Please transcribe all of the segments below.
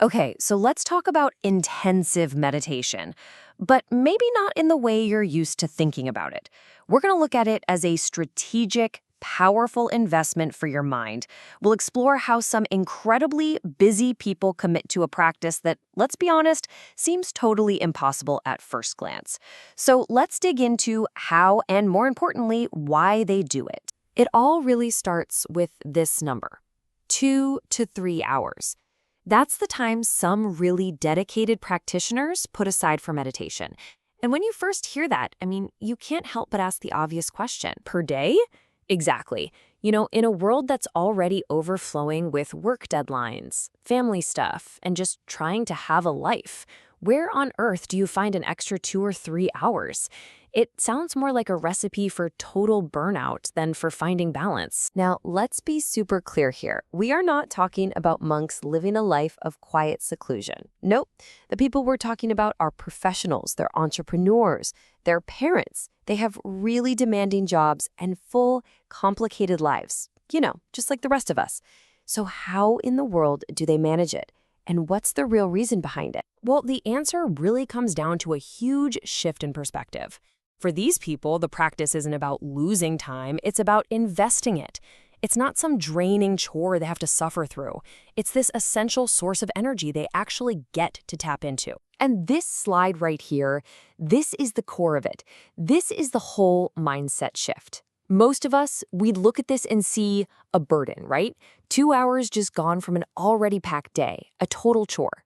Okay, so let's talk about intensive meditation, but maybe not in the way you're used to thinking about it. We're going to look at it as a strategic, powerful investment for your mind. We'll explore how some incredibly busy people commit to a practice that, let's be honest, seems totally impossible at first glance. So let's dig into how and, more importantly, why they do it. It all really starts with this number, 2 to 3 hours. That's the time some really dedicated practitioners put aside for meditation. And when you first hear that, you can't help but ask the obvious question. Per day? Exactly. In a world that's already overflowing with work deadlines, family stuff, and just trying to have a life, where on earth do you find an extra 2 or 3 hours? It sounds more like a recipe for total burnout than for finding balance. Now, let's be super clear here. We are not talking about monks living a life of quiet seclusion. Nope. The people we're talking about are professionals, they're entrepreneurs, they're parents. They have really demanding jobs and full, complicated lives. Just like the rest of us. So how in the world do they manage it? And what's the real reason behind it? Well, the answer really comes down to a huge shift in perspective. For these people, the practice isn't about losing time, it's about investing it. It's not some draining chore they have to suffer through. It's this essential source of energy they actually get to tap into. And this slide right here, this is the core of it. This is the whole mindset shift. Most of us, we'd look at this and see a burden, right? 2 hours just gone from an already packed day, a total chore.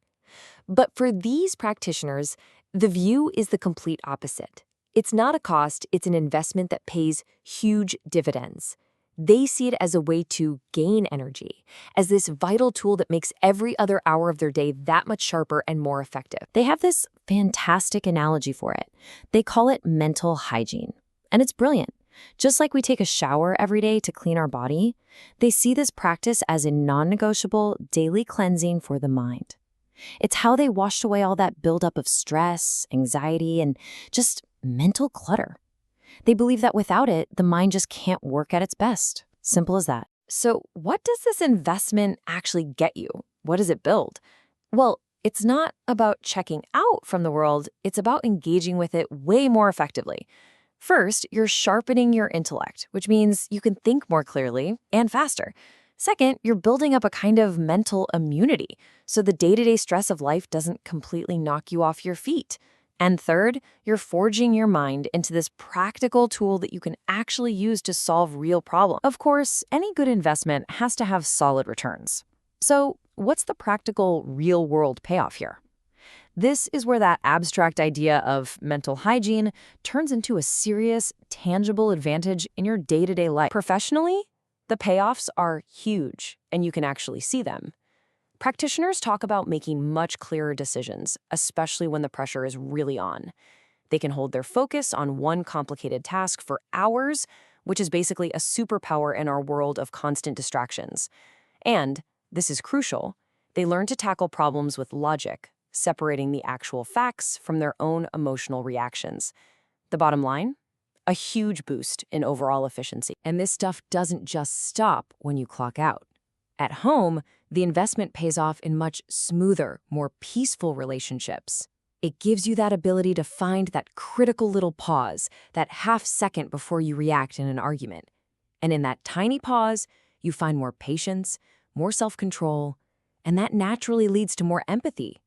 But for these practitioners, the view is the complete opposite. It's not a cost, it's an investment that pays huge dividends. They see it as a way to gain energy, as this vital tool that makes every other hour of their day that much sharper and more effective. They have this fantastic analogy for it. They call it mental hygiene. And it's brilliant. Just like we take a shower every day to clean our body, they see this practice as a non-negotiable daily cleansing for the mind. It's how they washed away all that buildup of stress, anxiety, and just mental clutter. They believe that without it, the mind just can't work at its best. Simple as that. So what does this investment actually get you? What does it build? Well, it's not about checking out from the world. It's about engaging with it way more effectively. First, you're sharpening your intellect, which means you can think more clearly and faster. Second, you're building up a kind of mental immunity, so the day-to-day stress of life doesn't completely knock you off your feet. And third, you're forging your mind into this practical tool that you can actually use to solve real problems. Of course, any good investment has to have solid returns. So, what's the practical, real-world payoff here? This is where that abstract idea of mental hygiene turns into a serious, tangible advantage in your day-to-day life. Professionally, the payoffs are huge, and you can actually see them. Practitioners talk about making much clearer decisions, especially when the pressure is really on. They can hold their focus on one complicated task for hours, which is basically a superpower in our world of constant distractions. And, this is crucial, they learn to tackle problems with logic, separating the actual facts from their own emotional reactions. The bottom line? A huge boost in overall efficiency. And this stuff doesn't just stop when you clock out. At home, the investment pays off in much smoother, more peaceful relationships. It gives you that ability to find that critical little pause, that half second before you react in an argument. And in that tiny pause, you find more patience, more self-control, and that naturally leads to more empathy.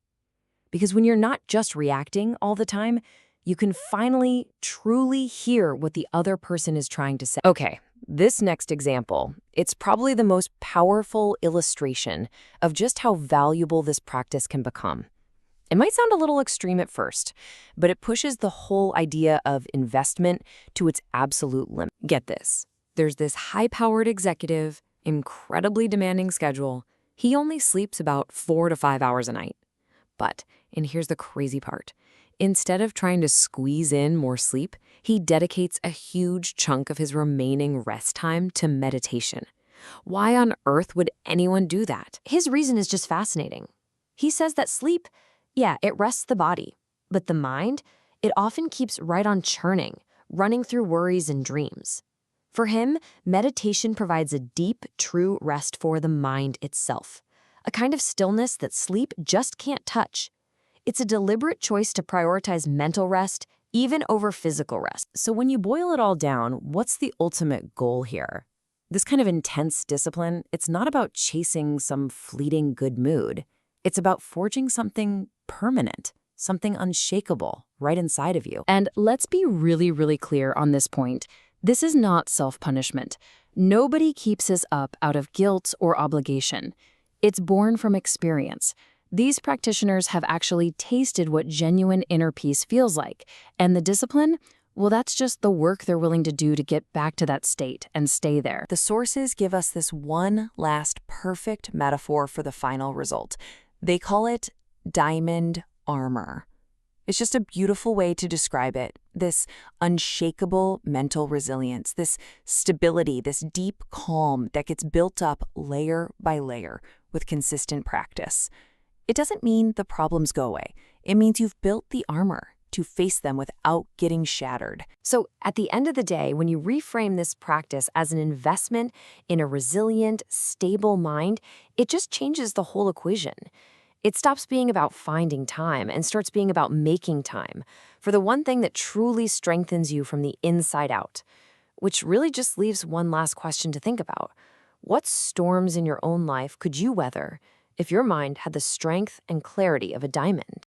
Because when you're not just reacting all the time, you can finally, truly hear what the other person is trying to say. Okay, this next example, it's probably the most powerful illustration of just how valuable this practice can become. It might sound a little extreme at first, but it pushes the whole idea of investment to its absolute limit. Get this. There's this high-powered executive, incredibly demanding schedule. He only sleeps about 4 to 5 hours a night. But, and here's the crazy part, instead of trying to squeeze in more sleep, he dedicates a huge chunk of his remaining rest time to meditation. Why on earth would anyone do that? His reason is just fascinating. He says that sleep, yeah, it rests the body, but the mind, it often keeps right on churning, running through worries and dreams. For him, meditation provides a deep, true rest for the mind itself, a kind of stillness that sleep just can't touch. It's a deliberate choice to prioritize mental rest, even over physical rest. So when you boil it all down, what's the ultimate goal here? This kind of intense discipline, it's not about chasing some fleeting good mood. It's about forging something permanent, something unshakable right inside of you. And let's be really, really clear on this point. This is not self-punishment. Nobody keeps us up out of guilt or obligation. It's born from experience. These practitioners have actually tasted what genuine inner peace feels like. And the discipline? Well, that's just the work they're willing to do to get back to that state and stay there. The sources give us this one last perfect metaphor for the final result. They call it diamond armor. It's just a beautiful way to describe it. This unshakable mental resilience, this stability, this deep calm that gets built up layer by layer with consistent practice. It doesn't mean the problems go away. It means you've built the armor to face them without getting shattered. So at the end of the day, when you reframe this practice as an investment in a resilient, stable mind, it just changes the whole equation. It stops being about finding time and starts being about making time for the one thing that truly strengthens you from the inside out, which really just leaves one last question to think about. What storms in your own life could you weather if your mind had the strength and clarity of a diamond?